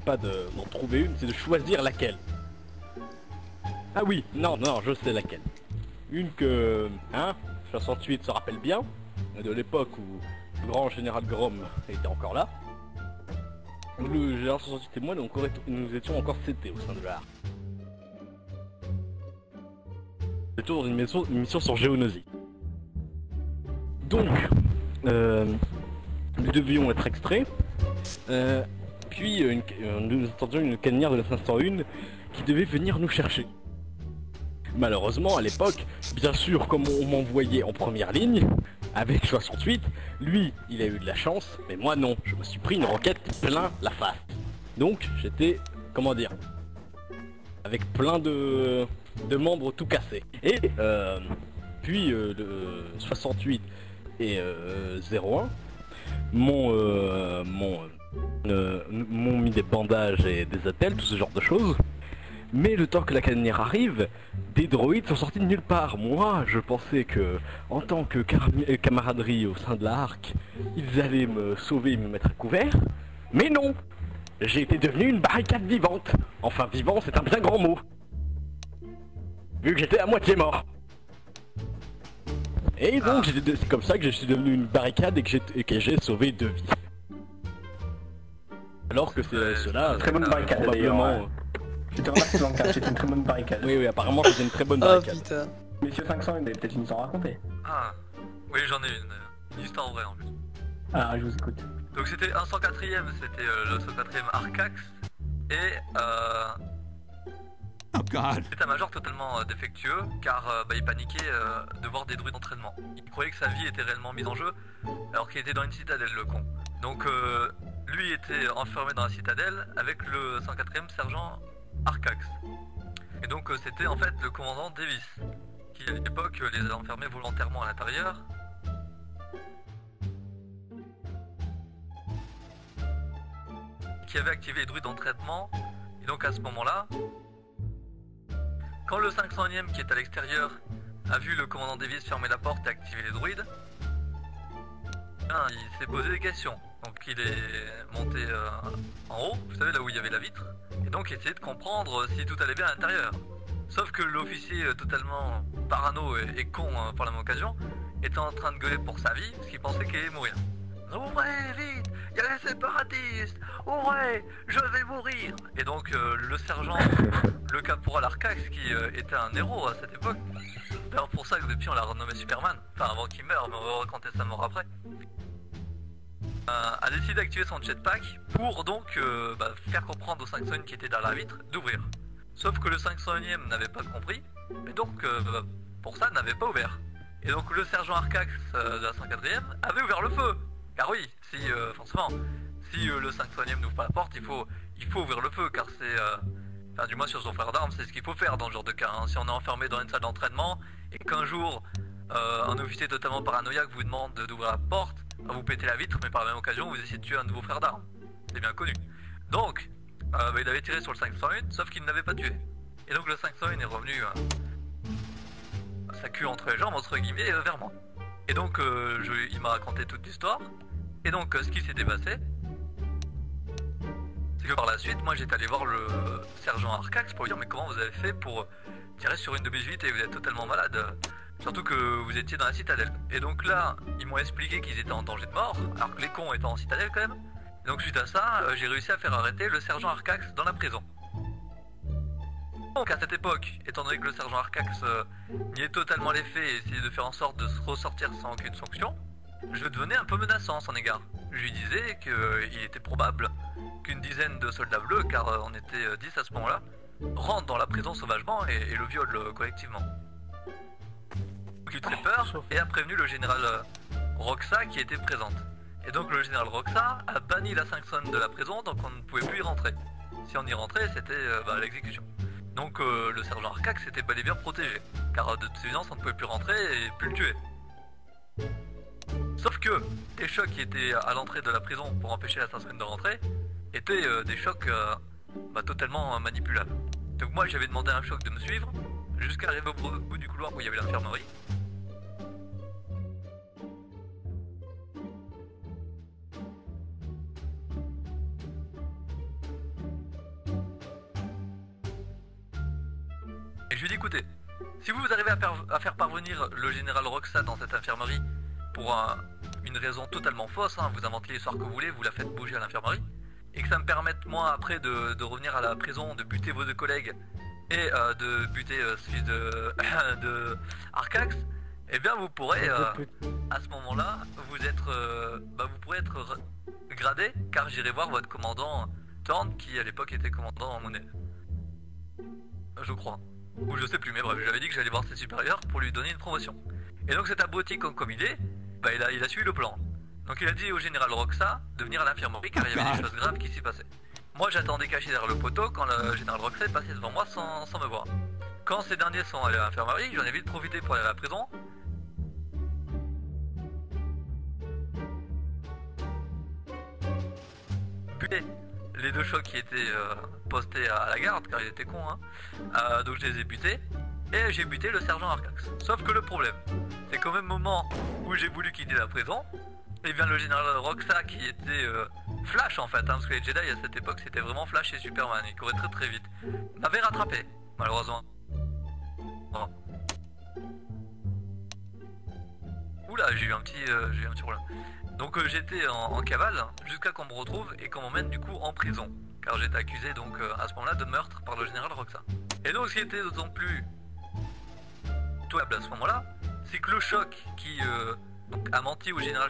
pas d'en trouver une, c'est de choisir laquelle. Ah oui, non, je sais laquelle. Une que, 68 se rappelle bien, de l'époque où le grand général Grom était encore là. Le général 68 et moi, nous étions encore CT au sein de l'art. Nous étions dans une mission sur Géonosie. Donc, nous devions être extraits, puis nous attendions une caninière de la 501 qui devait venir nous chercher. Malheureusement, à l'époque, bien sûr, comme on m'envoyait en première ligne, avec 68, lui, il a eu de la chance, mais moi non, je me suis pris une roquette plein la face. Donc, j'étais, comment dire, avec plein de membres tout cassés. Et, puis, le 68 et 01 m'ont mis des bandages et des attelles, tout ce genre de choses. Mais le temps que la caninière arrive, des droïdes sont sortis de nulle part. Moi, je pensais que, en tant que camaraderie au sein de l'Arc, ils allaient me sauver et me mettre à couvert. Mais non! J'ai été devenu une barricade vivante. Enfin, vivant, c'est un bien grand mot. Vu que j'étais à moitié mort. Et donc, c'est comme ça que je suis devenu une barricade et que j'ai sauvé 2 vies. Alors que cela, très bonne barricade probablement... Je te remercie Blanca, c'était une très bonne barricade. Oui, apparemment c'était une très bonne barricade. Oh putain. Monsieur 500, il avait peut-être une histoire à raconter. Ah, oui j'en ai une histoire vraie en plus. Ah, je vous écoute. Donc c'était un 104ème, c'était le 104ème Arcax, et Oh god. l'état-major totalement défectueux, car il paniquait de voir des druides d'entraînement. Il croyait que sa vie était réellement mise en jeu, alors qu'il était dans une citadelle, le con. Donc lui était enfermé dans la citadelle avec le 104ème sergent Arcax. Et donc c'était en fait le commandant Davis, qui à l'époque les a enfermés volontairement à l'intérieur. Qui avait activé les druides d'entraînement, et donc à ce moment-là, quand le 500ème qui est à l'extérieur a vu le commandant Davis fermer la porte et activer les druides, il s'est posé des questions. Donc il est monté en haut, vous savez là où il y avait la vitre, et donc essayé de comprendre si tout allait bien à l'intérieur. Sauf que l'officier totalement parano et con pour la même occasion était en train de gueuler pour sa vie parce qu'il pensait qu'il allait mourir. Ouvrez vite, il y a les séparatistes, ouvrez, je vais mourir. Et donc le sergent, le caporal Arcax qui était un héros à cette époque, d'ailleurs pour ça que depuis on l'a renommé Superman, enfin avant qu'il meure, mais on va raconter sa mort après, a décidé d'activer son jetpack pour donc faire comprendre au 501 qui était derrière la vitre d'ouvrir. Sauf que le 501ème n'avait pas compris, et donc pour ça n'avait pas ouvert. Et donc le sergent Arcax de la 104ème avait ouvert le feu. Car oui, si forcément, si le 501ème n'ouvre pas la porte, il faut ouvrir le feu, car c'est... Enfin du moins sur son frère d'armes, c'est ce qu'il faut faire dans ce genre de cas. Hein. Si on est enfermé dans une salle d'entraînement, et qu'un jour, un officier totalement paranoïaque vous demande d'ouvrir la porte, vous pétez la vitre, mais par la même occasion, vous essayez de tuer un de vos frères d'armes. C'est bien connu. Donc, il avait tiré sur le 501, sauf qu'il ne l'avait pas tué. Et donc le 501 est revenu sa queue entre les jambes, entre guillemets, vers moi. Et donc il m'a raconté toute l'histoire. Et donc ce qui s'était passé, c'est que par la suite, moi j'étais allé voir le sergent Arcax pour lui dire mais comment vous avez fait pour tirer sur une de mes unités, vous êtes totalement malade. Surtout que vous étiez dans la citadelle. Et donc là, ils m'ont expliqué qu'ils étaient en danger de mort, alors que les cons étaient en citadelle quand même. Et donc suite à ça, j'ai réussi à faire arrêter le sergent Arcax dans la prison. Donc à cette époque, étant donné que le sergent Arcax niait totalement les faits et essayait de faire en sorte de se ressortir sans aucune sanction, je devenais un peu menaçant à son égard. Je lui disais qu'il était probable qu'une dizaine de soldats bleus, car on était 10 à ce moment-là, rentrent dans la prison sauvagement et le violent collectivement. Il a eu très peur et a prévenu le général Roxa qui était présente. Et donc le général Roxa a banni la 501 de la prison, donc on ne pouvait plus y rentrer. Si on y rentrait, c'était l'exécution. Donc le sergent Arcax était bel et bien protégé, car de toute évidence on ne pouvait plus rentrer et plus le tuer. Sauf que les chocs qui étaient à l'entrée de la prison pour empêcher la 501 de rentrer étaient des chocs totalement manipulables. Donc moi j'avais demandé à un choc de me suivre jusqu'à arriver au bout du couloir où il y avait l'infirmerie. Et je lui ai dit écoutez, si vous arrivez à faire parvenir le général Roxa dans cette infirmerie pour une raison totalement fausse, hein, vous inventez l'histoire que vous voulez, vous la faites bouger à l'infirmerie, et que ça me permette moi après de revenir à la prison, de buter vos deux collègues et de buter celui de, Arcax, eh bien vous pourrez à ce moment-là vous pourrez être gradé, car j'irai voir votre commandant Thorn qui à l'époque était commandant en monnaie. Je crois. Ou je sais plus, mais bref, j'avais dit que j'allais voir ses supérieurs pour lui donner une promotion. Et donc cet abruti comme il est, bah, il a suivi le plan. Donc il a dit au général Roxa de venir à l'infirmerie car il y avait des choses graves qui s'y passaient. Moi j'attendais caché derrière le poteau quand le général Roxa est passé devant moi sans me voir. Quand ces derniers sont allés à l'infirmerie, j'en ai vite profité pour aller à la prison. Puis les deux chocs qui étaient postés à la garde car ils étaient cons, hein. Donc je les ai butés. Et j'ai buté le sergent Arcax. Sauf que le problème, c'est qu'au même moment où j'ai voulu quitter la prison, et bien le général Roxa qui était Flash en fait, hein, parce que les Jedi à cette époque c'était vraiment Flash et Superman, ils couraient très très vite, m'avait rattrapé, malheureusement. Bon. Oula, j'ai eu un petit problème. Donc j'étais en cavale jusqu'à qu'on me retrouve et qu'on m'emmène du coup en prison, car j'étais accusé donc à ce moment-là de meurtre par le général Roxa. Et donc ce qui était d'autant plus touable à ce moment-là, c'est que le choc qui a menti au général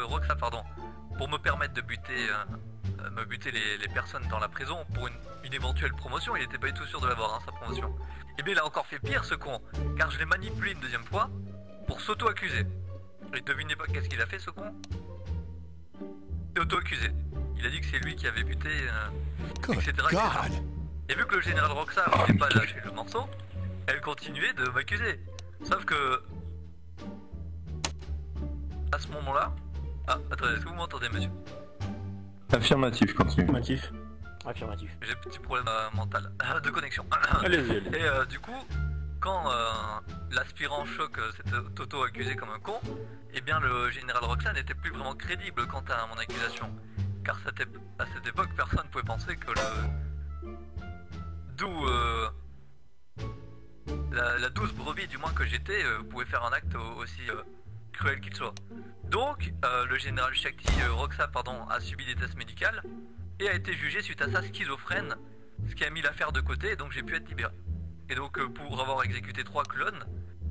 Roxa pardon, pour me permettre de buter les personnes dans la prison pour une éventuelle promotion, il était pas du tout sûr de l'avoir, hein, sa promotion. Et bien il a encore fait pire ce con, car je l'ai manipulé une deuxième fois pour s'auto-accuser. Et devinez pas qu'est-ce qu'il a fait ce con? C'est auto-accusé. Il a dit que c'est lui qui avait buté, etc., etc. Et vu que le général Roxa ne voulait pas lâcher le morceau, elle continuait de m'accuser. Sauf que... à ce moment-là... Ah, attendez, est-ce que vous m'entendez, monsieur? Affirmatif, continue. Affirmatif. Affirmatif. J'ai un petit problème mental, de connexion. Allez-y, allez. Et du coup, quand l'aspirant choc s'était auto-accusé comme un con, eh bien le général Roxa n'était plus vraiment crédible quant à mon accusation. Car à cette époque, personne ne pouvait penser que la douce brebis du moins que j'étais pouvait faire un acte aussi cruel qu'il soit. Donc le général Roxa a subi des tests médicaux et a été jugé suite à sa schizophrène, ce qui a mis l'affaire de côté et donc j'ai pu être libéré. Et donc pour avoir exécuté 3 clones,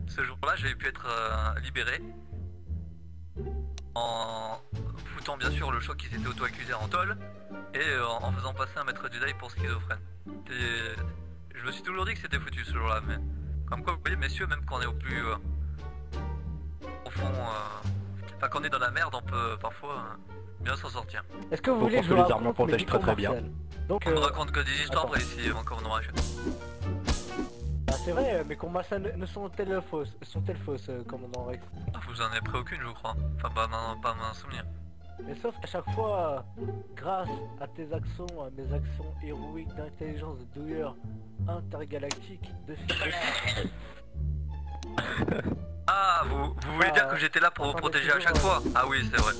ce jour-là j'avais pu être libéré en foutant bien sûr le choc qui s'était auto-accusé en tôle et en faisant passer un maître Jedi pour schizophrène. Et je me suis toujours dit que c'était foutu ce jour-là, mais comme quoi vous voyez messieurs, même quand on est au plus au fond, enfin quand on est dans la merde, on peut parfois bien s'en sortir. Est-ce que vous voulez que je vous raconte les protègent très très bien. Donc on ne raconte que des histoires vraies ici, encore on aura acheté. Ah, c'est vrai, mais combien ça ne sont-elles fausses? Sont-elles fausses, commandant Rex? Ah, vous en avez pris aucune, je crois. Enfin, pas à m'en souvenir. Mais sauf qu'à chaque fois, grâce à tes actions, à mes actions héroïques d'intelligence de douilleur intergalactique de physique. Ah, vous voulez dire que j'étais là pour vous protéger à chaque fois? Ah oui, c'est vrai.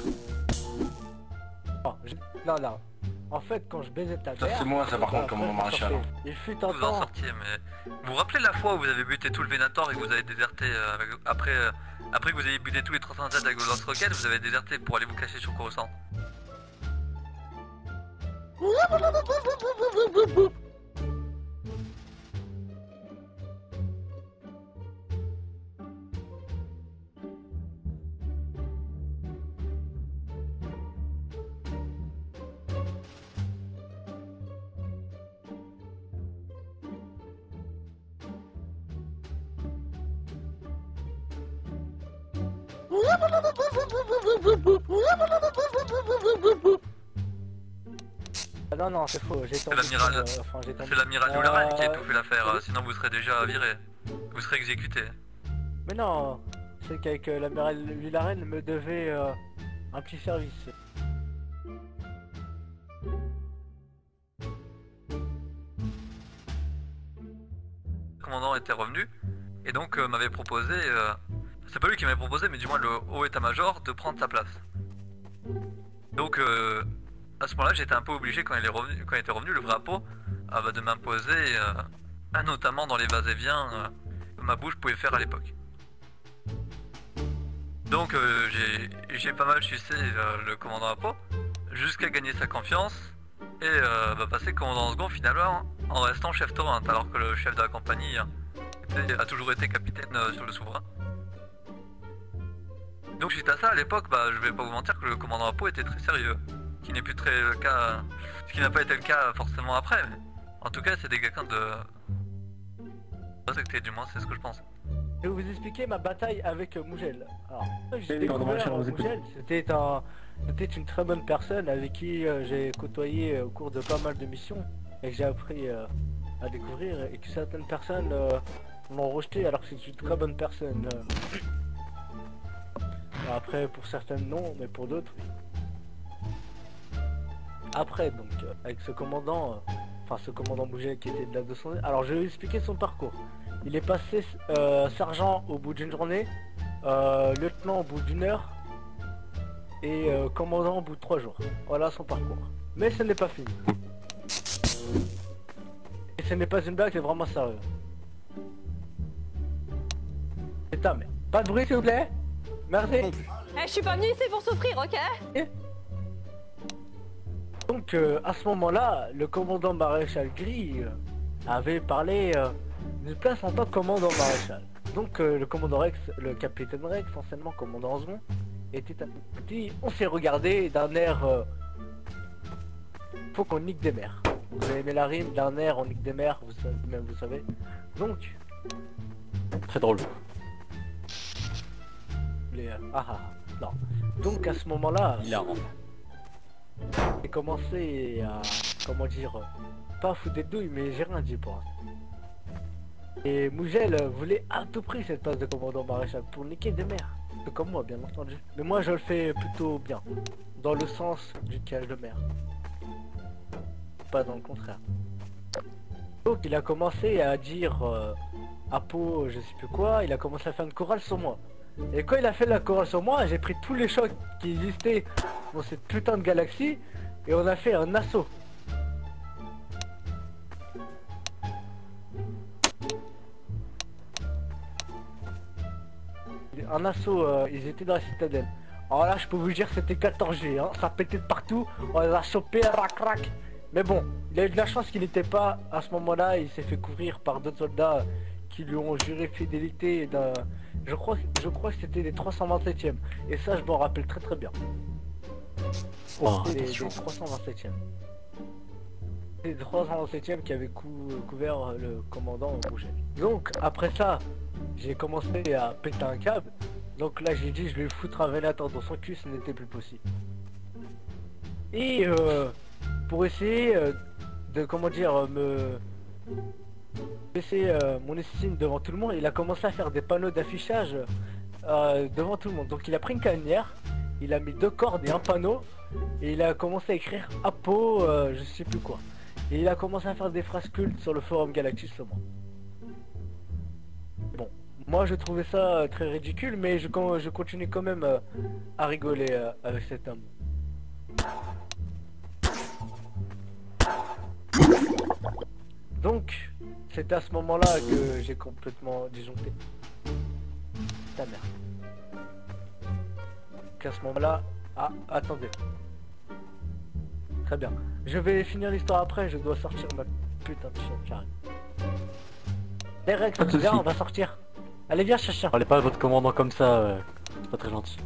Là. En fait, quand je baisais ta mère... Ça c'est moi ça par contre comme mon maréchal. Il fut un Vous en temps... sortiez, mais... Vous vous rappelez la fois où vous avez buté tout le Venator et que vous avez déserté après que vous avez buté tous les 307 avec vos lance-roquettes, vous avez déserté pour aller vous cacher sur Coruscant. Ah non, c'est faux, j'ai C'est l'amiral Yularen qui a tout fait l'affaire, sinon vous serez déjà viré. Vous serez exécuté. Mais non, c'est qu'avec l'amiral Yularen me devait un petit service. Le commandant était revenu et donc m'avait proposé, c'est pas lui qui m'avait proposé mais du moins le haut état-major de prendre sa place. Donc à ce moment-là j'étais un peu obligé quand il était revenu le vrai Apo de m'imposer notamment dans les vas-et-vient que ma bouche pouvait faire à l'époque. Donc j'ai pas mal sucé le commandant Apo jusqu'à gagner sa confiance et passer commandant second finalement en restant chef torrent alors que le chef de la compagnie a toujours été capitaine sur le souverain. Donc suite à ça à l'époque je vais pas vous mentir que le commandant Apo était très sérieux, ce qui n'est plus très le cas, ce qui n'a pas été le cas forcément après, mais en tout cas c'était quelqu'un de respecté, du moins c'est ce que je pense. Je vais vous expliquer ma bataille avec Mougel. Alors, j'ai Oui, découvert pardon, je vous écoute. Mougel, c'était une très bonne personne avec qui j'ai côtoyé au cours de pas mal de missions et que j'ai appris à découvrir et que certaines personnes l'ont rejeté alors que c'est une très bonne personne. Après pour certaines non, mais pour d'autres oui. Après donc avec ce commandant, ce commandant Mougel qui était de la 200. Alors je vais vous expliquer son parcours. Il est passé sergent au bout d'une journée, lieutenant au bout d'une heure et commandant au bout de 3 jours. Voilà son parcours. Mais ce n'est pas fini. Et ce n'est pas une blague, c'est vraiment sérieux. C'est ta mère. Pas de bruit s'il vous plaît. Merci. Eh, je suis pas venue ici pour souffrir, ok? Donc à ce moment-là, le commandant maréchal Gris avait parlé d'une place en tant que commandant maréchal. Donc le commandant Rex, le capitaine Rex, anciennement commandant second, était à petit. On s'est regardé d'un air faut qu'on nique des mers. Vous avez aimé la rime d'un air on nique des mers, vous savez, même vous savez. Donc Très drôle. non. Donc à ce moment-là, Hilarant. j'ai commencé à comment dire pas foutre des douilles mais j'ai rien dit pour l'instant. Et Mougel voulait à tout prix cette place de commandant maréchal pour niquer des mers. C'est comme moi bien entendu. Mais moi je le fais plutôt bien. Dans le sens du cage de mer. Pas dans le contraire. Donc il a commencé à dire Apo je sais plus quoi, il a commencé à faire une chorale sur moi. Et quand il a fait la chorale sur moi, j'ai pris tous les chocs qui existaient dans cette putain de galaxie et on a fait un assaut. Un assaut, ils étaient dans la citadelle. Alors là, je peux vous dire, c'était 14G, hein. Ça pétait de partout, on les a chopés, rac rac. Mais bon, il a eu de la chance qu'il n'était pas à ce moment-là, il s'est fait couvrir par d'autres soldats qui lui ont juré fidélité d'un... Je crois que c'était des 327e. Et ça, je m'en rappelle très très bien. Oh, C'était des attention. 327e. C'est les 327e qui avaient couvert le commandant Mougel. Donc, après ça, j'ai commencé à péter un câble. Donc là, j'ai dit, je vais lui foutre un vénateur dans son cul, ce n'était plus possible. Et pour essayer de, comment dire, me baisser mon estime devant tout le monde, il a commencé à faire des panneaux d'affichage devant tout le monde. Donc il a pris une canière, il a mis 2 cordes et un panneau, et il a commencé à écrire Apo, je sais plus quoi. Et il a commencé à faire des phrases cultes sur le forum Galactus seulement. Bon, moi je trouvais ça très ridicule, mais je continue quand même à rigoler avec cet homme. Donc, c'est à ce moment-là que j'ai complètement disjoncté. Ta mère. Qu'à ce moment-là... Ah, attendez. Très bien. Je vais finir l'histoire après, je dois sortir ma putain de chien carré. Les Rex, Pas de viens, soucis. on va sortir. Allez, viens, chien. Parlez pas à votre commandant comme ça, c'est pas très gentil.